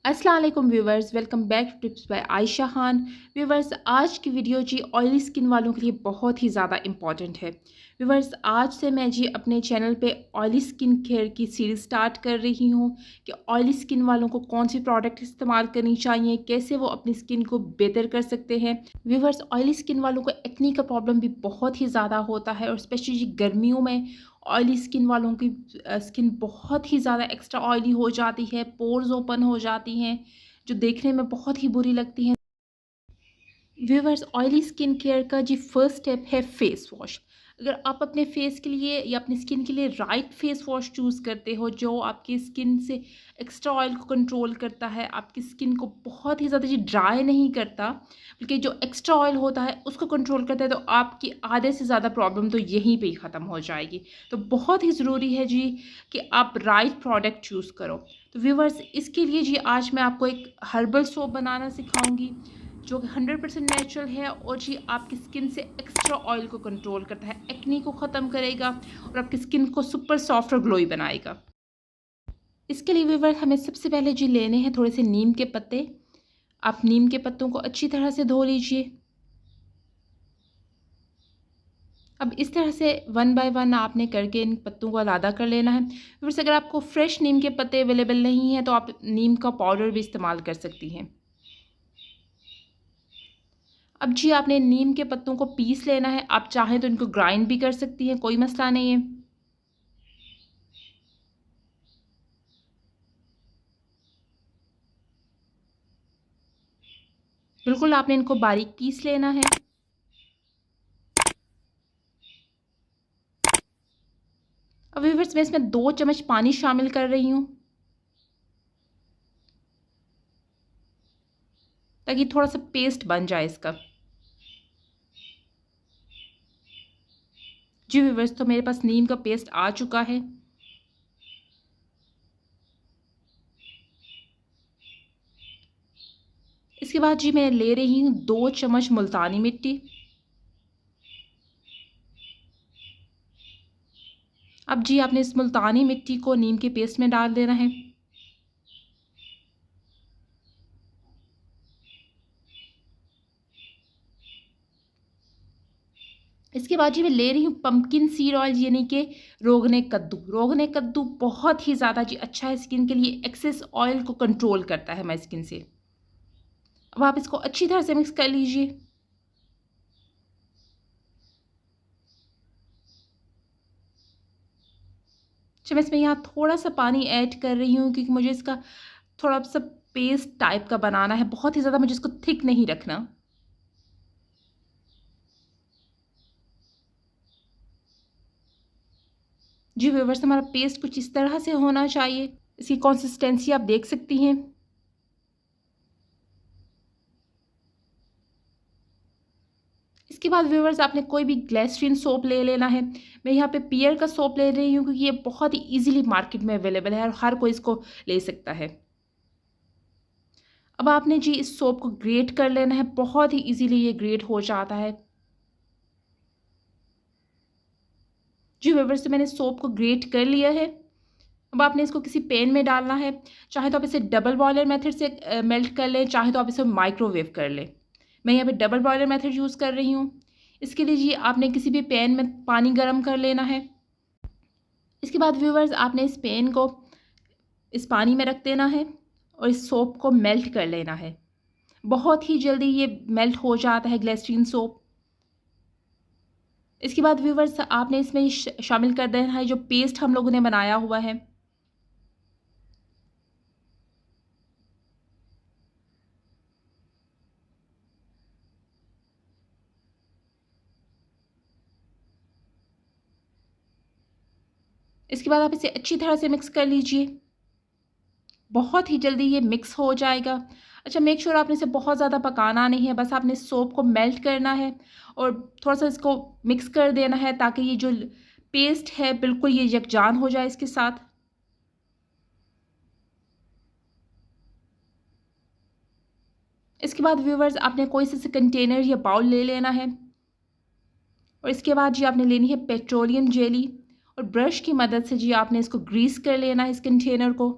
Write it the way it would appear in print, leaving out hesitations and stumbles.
अस्सलाम वालेकुम viewers, welcome back to tips by Ayesha Khan. Viewers, आज की वीडियो जी ऑयली स्किन वालों के लिए बहुत ही ज़्यादा इंपॉर्टेंट है। व्यूवर्स, आज से मैं जी अपने चैनल पे ऑयली स्किन केयर की सीरीज़ स्टार्ट कर रही हूँ कि ऑयली स्किन वालों को कौन सी प्रोडक्ट इस्तेमाल करनी चाहिए, कैसे वो अपनी स्किन को बेहतर कर सकते हैं। व्यूवर्स, ऑयली स्किन वालों को एक्नी का प्रॉब्लम भी बहुत ही ज़्यादा होता है और स्पेशली गर्मियों में ऑयली स्किन वालों की स्किन बहुत ही ज़्यादा एक्स्ट्रा ऑयली हो जाती है, पोर्स ओपन हो जाती हैं, जो देखने में बहुत ही बुरी लगती हैं। व्यूवर्स, ऑयली स्किन केयर का जी फर्स्ट स्टेप है फेस वॉश। अगर आप अपने फेस के लिए या अपनी स्किन के लिए राइट फेस वॉश चूज़ करते हो जो आपकी स्किन से एक्स्ट्रा ऑयल को कंट्रोल करता है, आपकी स्किन को बहुत ही ज़्यादा जी ड्राई नहीं करता, बल्कि जो एक्स्ट्रा ऑयल होता है उसको कंट्रोल करता है, तो आपकी आधे से ज़्यादा प्रॉब्लम तो यहीं पे ही ख़त्म हो जाएगी। तो बहुत ही ज़रूरी है जी कि आप राइट प्रोडक्ट चूज़ करो। तो व्यूवर्स, इसके लिए जी आज मैं आपको एक हर्बल सोप बनाना सिखाऊंगी जो कि 100% नेचुरल है और जी आपकी स्किन से एक्स्ट्रा ऑयल को कंट्रोल करता है, एक्नी को ख़त्म करेगा और आपकी स्किन को सुपर सॉफ्ट और ग्लोई बनाएगा। इसके लिए व्यूअर्स, हमें सबसे पहले जी लेने हैं थोड़े से नीम के पत्ते। आप नीम के पत्तों को अच्छी तरह से धो लीजिए। अब इस तरह से वन बाय वन आपने करके इन पत्तों को अलग कर लेना है। व्यूअर्स, अगर आपको फ्रेश नीम के पत्ते अवेलेबल नहीं हैं तो आप नीम का पाउडर भी इस्तेमाल कर सकती हैं। अब जी आपने नीम के पत्तों को पीस लेना है। आप चाहें तो इनको ग्राइंड भी कर सकती हैं, कोई मसला नहीं है। बिल्कुल आपने इनको बारीक पीस लेना है। अब व्यूअर्स, मैं इसमें 2 चम्मच पानी शामिल कर रही हूँ ताकि थोड़ा सा पेस्ट बन जाए इसका। जी व्यूअर्स, तो मेरे पास नीम का पेस्ट आ चुका है। इसके बाद जी मैं ले रही हूँ 2 चम्मच मुल्तानी मिट्टी। अब जी आपने इस मुल्तानी मिट्टी को नीम के पेस्ट में डाल देना है। इसके बाद जी मैं ले रही हूँ पंपकिन सीड ऑयल, यानी कि रोगने कद्दू। रोगने कद्दू बहुत ही ज़्यादा जी अच्छा है स्किन के लिए, एक्सेस ऑयल को कंट्रोल करता है हमारी स्किन से। अब आप इसको अच्छी तरह से मिक्स कर लीजिए। अच्छा, मैं इसमें यहाँ थोड़ा सा पानी ऐड कर रही हूँ क्योंकि मुझे इसका थोड़ा सा पेस्ट टाइप का बनाना है, बहुत ही ज़्यादा मुझे इसको थिक नहीं रखना। जी व्यूअर्स, हमारा पेस्ट कुछ इस तरह से होना चाहिए। इसकी कंसिस्टेंसी आप देख सकती हैं। इसके बाद व्यूअर्स, आपने कोई भी ग्लिसरीन सोप ले लेना है। मैं यहाँ पे पियर का सोप ले रही हूँ क्योंकि ये बहुत ही ईजिली मार्केट में अवेलेबल है और हर कोई इसको ले सकता है। अब आपने जी इस सोप को ग्रेट कर लेना है, बहुत ही ईजिली ये ग्रेट हो जाता है। जी व्यूअर्स, मैंने सोप को ग्रेट कर लिया है। अब आपने इसको किसी पैन में डालना है। चाहे तो आप इसे डबल बॉयलर मेथड से मेल्ट कर लें, चाहे तो आप इसे माइक्रोवेव कर लें। मैं यहाँ पे डबल बॉयलर मेथड यूज़ कर रही हूँ। इसके लिए जी आपने किसी भी पैन में पानी गर्म कर लेना है। इसके बाद व्यूवर्स, आपने इस पैन को इस पानी में रख देना है और इस सोप को मेल्ट कर लेना है। बहुत ही जल्दी ये मेल्ट हो जाता है ग्लिसरीन सोप। इसके बाद व्यूवर्स, आपने इसमें शामिल कर देना है जो पेस्ट हम लोगों ने बनाया हुआ है। इसके बाद आप इसे अच्छी तरह से मिक्स कर लीजिए। बहुत ही जल्दी ये मिक्स हो जाएगा। अच्छा, मेक श्योर आपने इसे बहुत ज़्यादा पकाना नहीं है, बस आपने सोप को मेल्ट करना है और थोड़ा सा इसको मिक्स कर देना है ताकि ये जो पेस्ट है बिल्कुल ये यकजान हो जाए इसके साथ। इसके बाद व्यूवर्स, आपने कोई से कंटेनर या बाउल ले लेना है और इसके बाद जी आपने लेनी है पेट्रोलियम जेली और ब्रश की मदद से जी आपने इसको ग्रीस कर लेना है इस कंटेनर को।